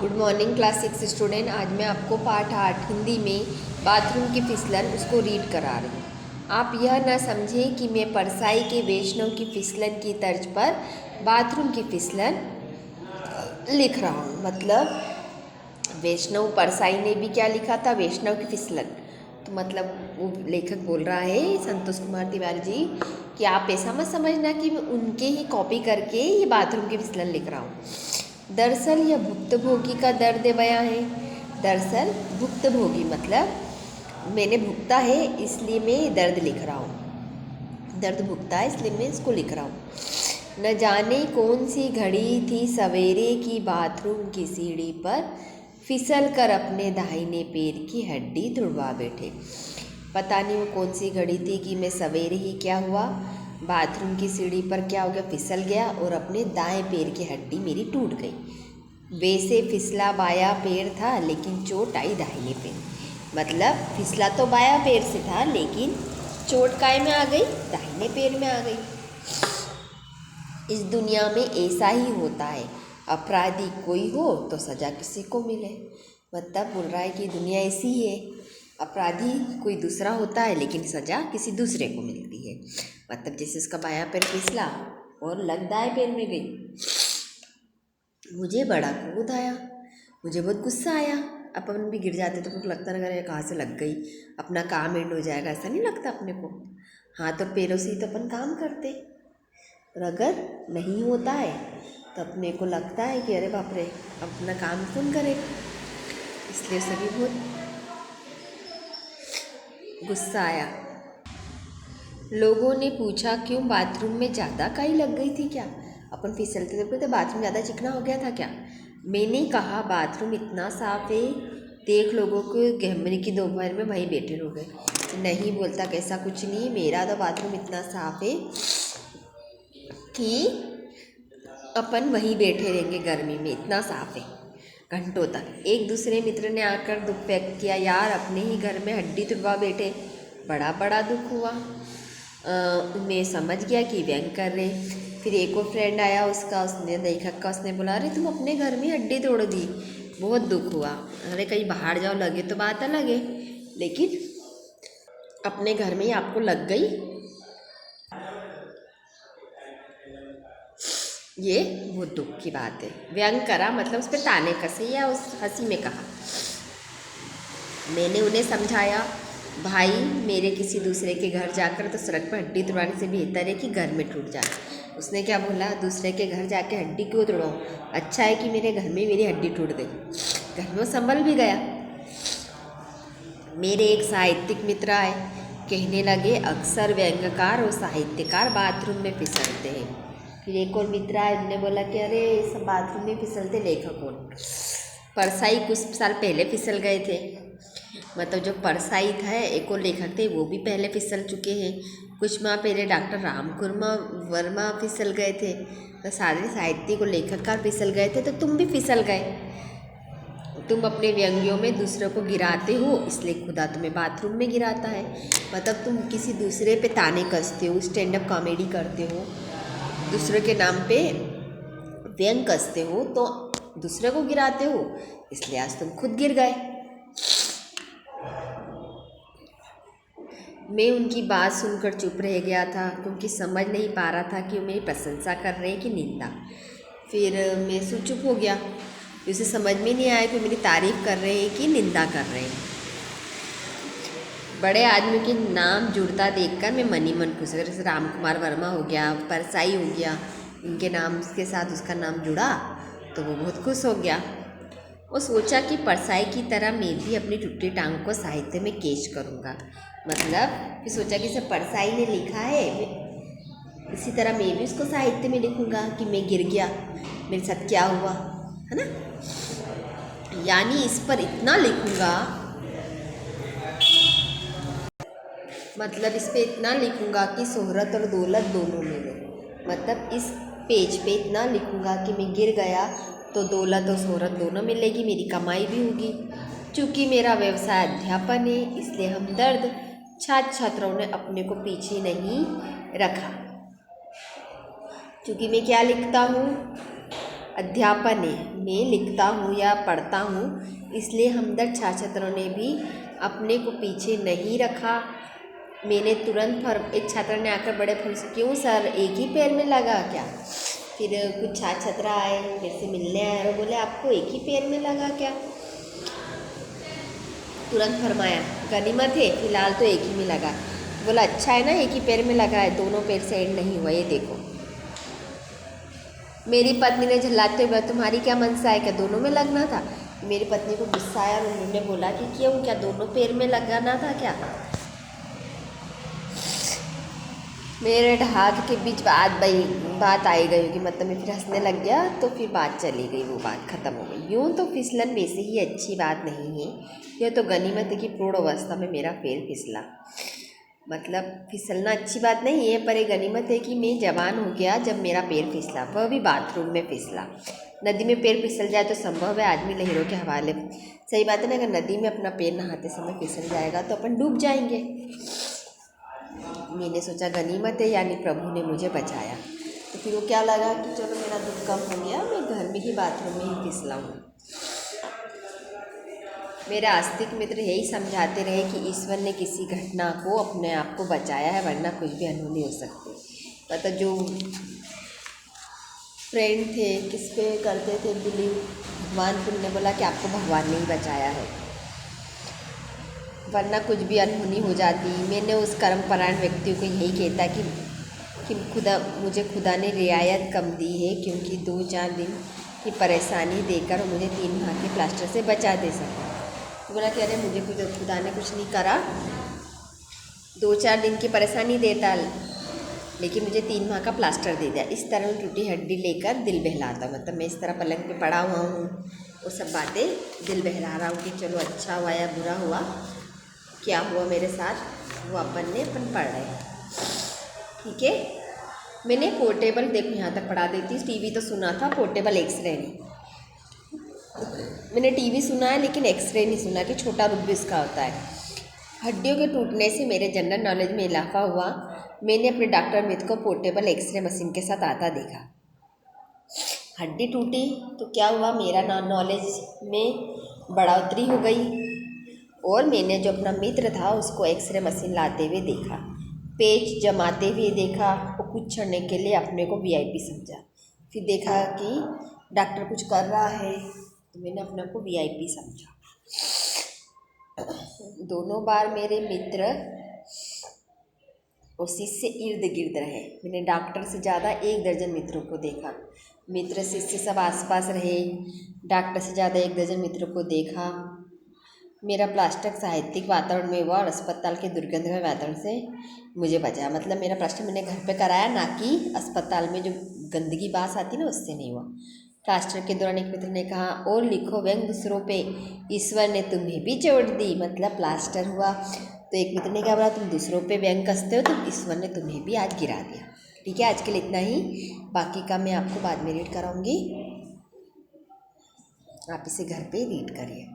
Good morning class 6 student. आज मैं आपको पाठ 8 हिंदी में बाथरूम की फिसलन उसको रीड करा रही हूँ। आप यह न समझें कि मैं परसाई के वैष्णव की फिसलन की तर्ज पर बाथरूम की फिसलन लिख रहा हूँ। मतलब वैष्णव परसाई ने भी क्या लिखा था, वैष्णव की फिसलन। तो मतलब वो लेखक बोल रहा है संतोष कुमार तिवारी जी कि आप ऐसा मत समझना कि मैं उनके ही कॉपी करके ये बाथरूम की फिसलन लिख रहा हूँ। दरअसल यह भुक्तभोगी का दर्द बयां है। दरअसल भुक्तभोगी मतलब मैंने भुगता है इसलिए मैं दर्द लिख रहा हूँ, दर्द भुगता है इसलिए मैं इसको लिख रहा हूँ। न जाने कौन सी घड़ी थी सवेरे की बाथरूम की सीढ़ी पर फिसल कर अपने दाहिने पैर की हड्डी तुड़वा बैठे। पता नहीं वो कौन सी घड़ी थी कि मैं सवेरे ही क्या हुआ, बाथरूम की सीढ़ी पर क्या हो गया, फिसल गया और अपने दाएं पैर की हड्डी मेरी टूट गई। वैसे फिसला बाया पैर था लेकिन चोट आई दाहिने पैर। मतलब फिसला तो बाया पैर से था लेकिन चोट काय में आ गई, दाहिने पैर में आ गई। इस दुनिया में ऐसा ही होता है, अपराधी कोई हो तो सज़ा किसी को मिले। मतलब बोल रहा है कि दुनिया ऐसी ही है, अपराधी कोई दूसरा होता है लेकिन सज़ा किसी दूसरे को मिलती है। मतलब जैसे उसका बायां पैर फिसला और लग दाएं पैर में गई। मुझे बड़ा क्रोध आया, मुझे बहुत गुस्सा आया। अपन भी गिर जाते तो मुझे लगता ना कहाँ से लग गई, अपना काम एंड हो जाएगा, ऐसा नहीं लगता अपने को। हाथ और पैरों से ही तो अपन काम करते, और अगर नहीं होता है तो अपने को लगता है कि अरे बाप रे अपना काम कौन करेगा। इसलिए उसे भी बहुत गुस्सा आया। लोगों ने पूछा क्यों, बाथरूम में ज़्यादा काई लग गई थी क्या? अपन फिसलते थे तो बाथरूम ज़्यादा चिकना हो गया था क्या? मैंने कहा बाथरूम इतना साफ है, देख लोगों को गहमरी की दोपहर में वहीं बैठे रह गए। नहीं बोलता कैसा कुछ नहीं, मेरा तो बाथरूम इतना साफ है कि अपन वहीं बैठे रहेंगे, गर्मी में इतना साफ है घंटों तक। एक दूसरे मित्र ने आकर दुख व्यक्त किया, यार अपने ही घर में हड्डी तुड़वा बैठे, बड़ा बड़ा दुख हुआ। मैं समझ गया कि व्यंग कर रहे। फिर एक और फ्रेंड आया उसका, उसने लेखक का, उसने बोला अरे तुम अपने घर में हड्डी तोड़ दी, बहुत दुख हुआ। अरे कहीं बाहर जाओ लगे तो बात अलग है, लेकिन अपने घर में ही आपको लग गई, ये बहुत दुख की बात है। व्यंग करा मतलब उस पर ताने कसे या उस हंसी में कहा। मैंने उन्हें समझाया, भाई मेरे किसी दूसरे के घर जाकर तो सड़क पर हड्डी तुड़वाने से बेहतर है कि घर में टूट जाए। उसने क्या बोला, दूसरे के घर जाके हड्डी क्यों तोड़ाऊँ, अच्छा है कि मेरे घर में मेरी हड्डी टूट गई, घर में वो संभल भी गया। मेरे एक साहित्यिक मित्र आए, कहने लगे अक्सर व्यंग्यकार और साहित्यकार बाथरूम में फिसलते हैं। फिर एक और मित्र आए, उन्होंने बोला कि अरे सब बाथरूम में फिसलते लेखक कौन? परसाई कुछ साल पहले फिसल गए थे। मतलब जो परसाई था एक और लेखक थे वो भी पहले फिसल चुके हैं। कुछ माह पहले डॉक्टर रामकुर्मा वर्मा फिसल गए थे। तो सारे साहित्यिक और लेखककार फिसल गए थे, तो तुम भी फिसल गए। तुम अपने व्यंग्यों में दूसरों को गिराते हो इसलिए खुदा तुम्हें बाथरूम में गिराता है। मतलब तुम किसी दूसरे पे ताने कसते हो, स्टैंड अप कॉमेडी करते हो, दूसरे के नाम पे व्यंग कसते हो तो दूसरे को गिराते हो, इसलिए आज तुम खुद गिर गए। मैं उनकी बात सुनकर चुप रह गया था क्योंकि समझ नहीं पा रहा था कि वो मेरी प्रशंसा कर रहे हैं कि निंदा। फिर मैं चुप हो गया, उसे समझ में नहीं आया कि मेरी तारीफ़ कर रहे हैं कि निंदा कर रहे हैं। बड़े आदमी के नाम जुड़ता देखकर मैं मन ही मन खुश हो, जैसे राम कुमार वर्मा हो गया, परसाई हो गया, इनके नाम के साथ उसका नाम जुड़ा तो वो बहुत खुश हो गया। वो सोचा कि परसाई की तरह मैं भी अपनी टूटी टांग को साहित्य में कैच करूँगा। मतलब कि सोचा कि सब परसाई ने लिखा है, इसी तरह मैं भी उसको साहित्य में लिखूँगा कि मैं गिर गया, मेरे साथ क्या हुआ, है ना। यानी इस पर इतना लिखूँगा, मतलब इस पे इतना लिखूँगा कि शोहरत और दौलत दोनों मिले। मतलब इस पेज पे इतना लिखूँगा कि मैं गिर गया तो दौलत और शोहरत दोनों मिलेगी, मेरी कमाई भी होगी। चूँकि मेरा व्यवसाय अध्यापन है इसलिए हमदर्द छात्र छात्राओं ने अपने को पीछे नहीं रखा। क्योंकि मैं क्या लिखता हूँ, अध्यापन है, मैं लिखता हूँ या पढ़ता हूँ, इसलिए हमदर्द छात्रों ने भी अपने को पीछे नहीं रखा। मैंने तुरंत एक छात्र ने आकर बड़े फल से, क्यों सर एक ही पैर में लगा क्या? फिर कुछ छात्र आए मेरे से मिलने आए और बोले आपको एक ही पैर में लगा क्या? तुरंत फरमाया गनीमत है, फिलहाल तो एक ही में लगा। बोला अच्छा है ना, एक ही पैर में लगा है, दोनों पैर से एंड नहीं हुआ, ये देखो। मेरी पत्नी ने झल्लाते हुए तुम्हारी क्या मनसा है, क्या दोनों में लगना था? मेरी पत्नी को गुस्सा आया और उन्होंने बोला कि क्यों, क्या दोनों पैर में लगाना था क्या? मेरे ढाक के बीच बात आई गई कि मतलब मैं फिर हंसने लग गया, तो फिर बात चली गई, वो बात ख़त्म हो गई। यूँ तो फिसलन वैसे ही अच्छी बात नहीं है, यह तो गनीमत है कि पूर्ण अवस्था में मेरा पैर फिसला। मतलब फिसलना अच्छी बात नहीं है, पर ये गनीमत है कि मैं जवान हो गया जब मेरा पैर फिसला, वह भी बाथरूम में फिसला। नदी में पैर फिसल जाए तो संभव है आदमी लहरों के हवाले। सही बात है ना, अगर नदी में अपना पैर नहाते समय फिसल जाएगा तो अपन डूब जाएंगे। मैंने सोचा गनीमत है, यानी प्रभु ने मुझे बचाया। तो फिर वो क्या लगा कि चलो मेरा दुख कम हो गया, मैं घर में ही बाथरूम में ही फिसला हूँ। मेरे आस्तिक मित्र यही समझाते रहे कि ईश्वर ने किसी घटना को अपने आप को बचाया है, वरना कुछ भी अनहोनी हो सकती। मतलब जो फ्रेंड थे किस पे करते थे बिलीव, भगवान को ने बोला कि आपको भगवान ने ही बचाया है, वरना कुछ भी अनहोनी हो जाती। मैंने उस कर्मपरायण व्यक्ति को यही कहता कि मुझे खुदा ने रियायत कम दी है, क्योंकि 2-4 दिन की परेशानी देकर मुझे 3 माह के प्लास्टर से बचा दे सका। तो बोला कि अरे मुझे खुदा ने कुछ नहीं करा, 2-4 दिन की परेशानी देता, लेकिन मुझे 3 माह का प्लास्टर दे दिया। इस तरह टूटी हड्डी लेकर दिल बहलाता, मतलब मैं इस तरह पलंग पे पड़ा हुआ हूँ, वो सब बातें दिल बहला रहा हूँ कि चलो अच्छा हुआ या बुरा हुआ, क्या हुआ मेरे साथ, वो अपन पढ़ रहे हैं। ठीक है, मैंने पोर्टेबल, देखो यहाँ तक पढ़ा देती, टीवी तो सुना था, पोर्टेबल एक्सरे नहीं। मैंने टीवी सुना है लेकिन एक्सरे नहीं सुना कि छोटा रूप भी इसका होता है। हड्डियों के टूटने से मेरे जनरल नॉलेज में इजाफा हुआ। मैंने अपने डॉक्टर मित्र को पोर्टेबल एक्सरे मशीन के साथ आता देखा। हड्डी टूटी तो क्या हुआ, मेरा नॉलेज में बढ़ोतरी हो गई, और मैंने जो अपना मित्र था उसको एक्सरे मशीन लाते हुए देखा, पेच जमाते हुए देखा, और कुछ क्षण के लिए अपने को वीआईपी समझा। फिर देखा कि डॉक्टर कुछ कर रहा है तो मैंने अपने को वीआईपी समझा। दोनों बार मेरे मित्र और शिष्य इर्द गिर्द रहे। मैंने डॉक्टर से ज़्यादा 1 दर्जन मित्रों को देखा। मित्र शिष्य सब आसपास रहे, डॉक्टर से ज़्यादा 1 दर्जन मित्रों को देखा। मेरा प्लास्टर साहित्यिक वातावरण में हुआ और अस्पताल के दुर्गंधमय वातावरण से मुझे बचाया। मतलब मेरा प्लास्टर मैंने घर पे कराया, ना कि अस्पताल में जो गंदगी बास आती ना, उससे नहीं हुआ। प्लास्टर के दौरान एक मित्र ने कहा, और लिखो व्यंग दूसरों पे, ईश्वर ने तुम्हें भी चोट दी। मतलब प्लास्टर हुआ तो एक मित्र ने क्या बोला, तुम दूसरों पे व्यंग कसते हो तो ईश्वर ने तुम्हें भी आज गिरा दिया। ठीक है, आज के लिए इतना ही, बाकी का मैं आपको बाद में रीड कराऊंगी, आप इसे घर पे रीड करिए।